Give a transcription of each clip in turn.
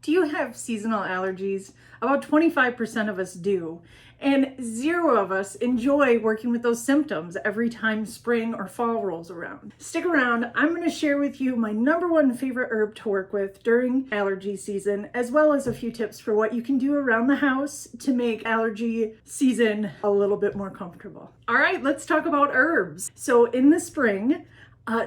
Do you have seasonal allergies? About 25% of us do. And 0 of us enjoy working with those symptoms every time spring or fall rolls around. Stick around, I'm going to share with you my #1 favorite herb to work with during allergy season, as well as a few tips for what you can do around the house to make allergy season a little bit more comfortable. All right, let's talk about herbs. So in the spring,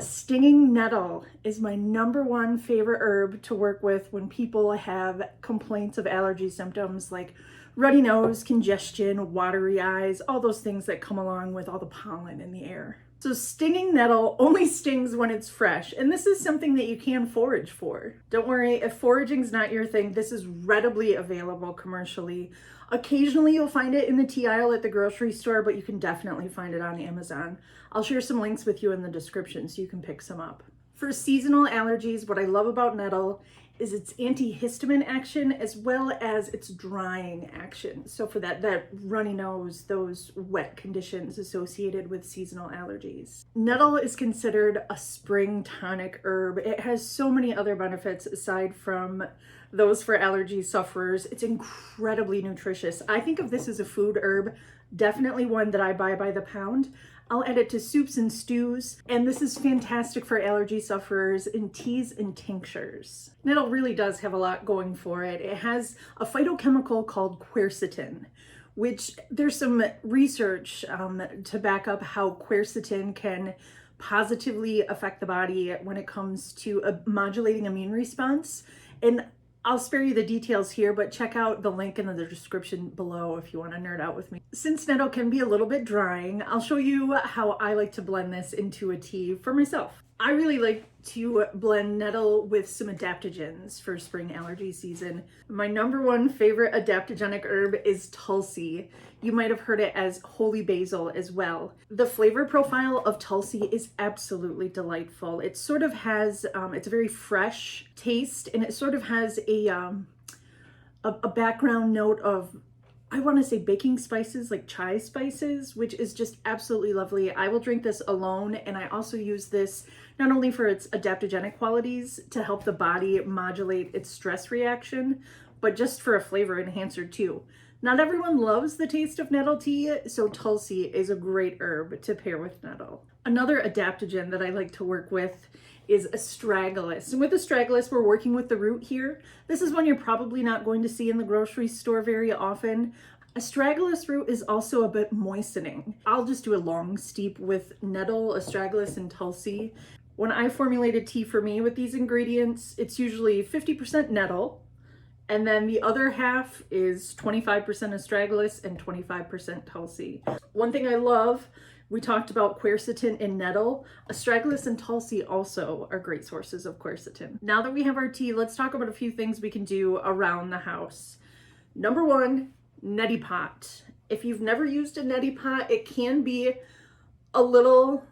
stinging nettle is my #1 favorite herb to work with when people have complaints of allergy symptoms like runny nose, congestion, watery eyes, all those things that come along with all the pollen in the air. So stinging nettle only stings when it's fresh, and this is something that you can forage for. Don't worry, if foraging's not your thing, this is readily available commercially. Occasionally you'll find it in the tea aisle at the grocery store, but you can definitely find it on Amazon. I'll share some links with you in the description so you can pick some up. For seasonal allergies, what I love about nettle is its antihistamine action as well as its drying action. So for that runny nose, those wet conditions associated with seasonal allergies. Nettle is considered a spring tonic herb. It has so many other benefits aside from those for allergy sufferers. It's incredibly nutritious. I think of this as a food herb, definitely one that I buy by the pound. I'll add it to soups and stews, and this is fantastic for allergy sufferers in teas and tinctures. Nettle really does have a lot going for it. It has a phytochemical called quercetin, which there's some research to back up how quercetin can positively affect the body when it comes to a modulating immune response. And I'll spare you the details here, but check out the link in the description below if you want to nerd out with me. Since nettle can be a little bit drying, I'll show you how I like to blend this into a tea for myself. I really like to blend nettle with some adaptogens for spring allergy season. My #1 favorite adaptogenic herb is tulsi. You might have heard it as holy basil as well. The flavor profile of tulsi is absolutely delightful. It sort of has, it's a very fresh taste, and it sort of has a background note of, I want to say, baking spices, like chai spices, which is just absolutely lovely. I will drink this alone, and I also use this not only for its adaptogenic qualities to help the body modulate its stress reaction, but just for a flavor enhancer too. Not everyone loves the taste of nettle tea, so tulsi is a great herb to pair with nettle. Another adaptogen that I like to work with is astragalus. And with astragalus, we're working with the root here. This is one you're probably not going to see in the grocery store very often. Astragalus root is also a bit moistening. I'll just do a long steep with nettle, astragalus, and tulsi. When I formulate a tea for me with these ingredients, it's usually 50% nettle, and then the other half is 25% astragalus and 25% tulsi. One thing I love, we talked about quercetin in nettle. Astragalus and tulsi also are great sources of quercetin. Now that we have our tea, let's talk about a few things we can do around the house. #1, neti pot. If you've never used a neti pot, it can be a little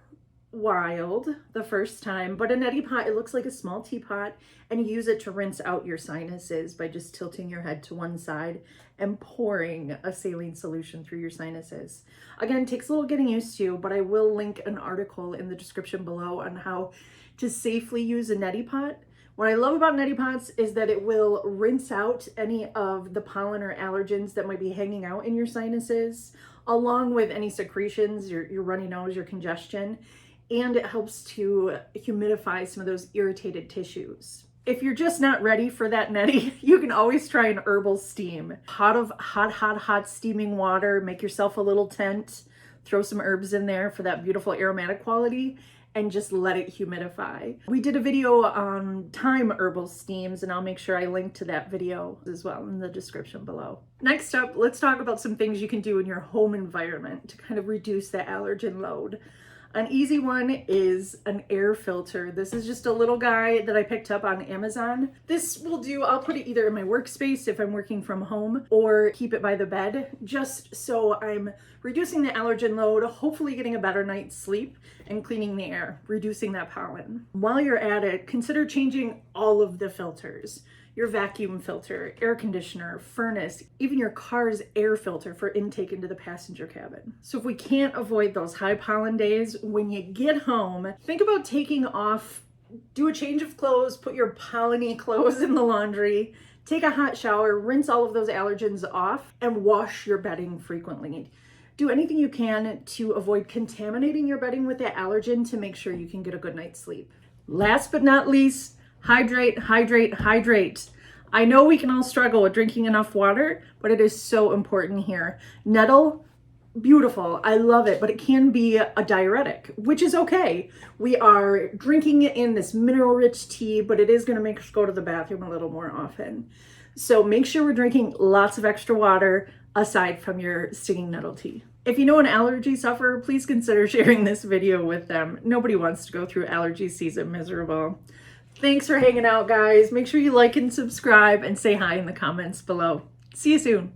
wild the first time, but a neti pot, it looks like a small teapot, and you use it to rinse out your sinuses by just tilting your head to one side and pouring a saline solution through your sinuses. Again, it takes a little getting used to, but I will link an article in the description below on how to safely use a neti pot. What I love about neti pots is that it will rinse out any of the pollen or allergens that might be hanging out in your sinuses, along with any secretions, your runny nose, your congestion, and it helps to humidify some of those irritated tissues. If you're just not ready for that neti, you can always try an herbal steam. Hot steaming water, make yourself a little tent, throw some herbs in there for that beautiful aromatic quality, and just let it humidify. We did a video on thyme herbal steams, and I'll make sure I link to that video as well in the description below. Next up, let's talk about some things you can do in your home environment to kind of reduce the allergen load. An easy one is an air filter. This is just a little guy that I picked up on Amazon. This will do, I'll put it either in my workspace if I'm working from home, or keep it by the bed, just so I'm reducing the allergen load, hopefully getting a better night's sleep, and cleaning the air, reducing that pollen. While you're at it, consider changing all of the filters. Your vacuum filter, air conditioner, furnace, even your car's air filter for intake into the passenger cabin. So if we can't avoid those high pollen days, when you get home, think about taking off, do a change of clothes, put your pollen-y clothes in the laundry, Take a hot shower, rinse all of those allergens off, and wash your bedding frequently. Do anything you can to avoid contaminating your bedding with that allergen to make sure you can get a good night's sleep. Last but not least, hydrate, hydrate, hydrate. I know we can all struggle with drinking enough water, but it is so important here. Nettle, beautiful, I love it, but it can be a diuretic, which is okay. We are drinking it in this mineral-rich tea, but it is gonna make us go to the bathroom a little more often. So make sure we're drinking lots of extra water aside from your stinging nettle tea. If you know an allergy sufferer, please consider sharing this video with them. Nobody wants to go through allergy season miserable. Thanks for hanging out, guys. Make sure you like and subscribe and say hi in the comments below. See you soon.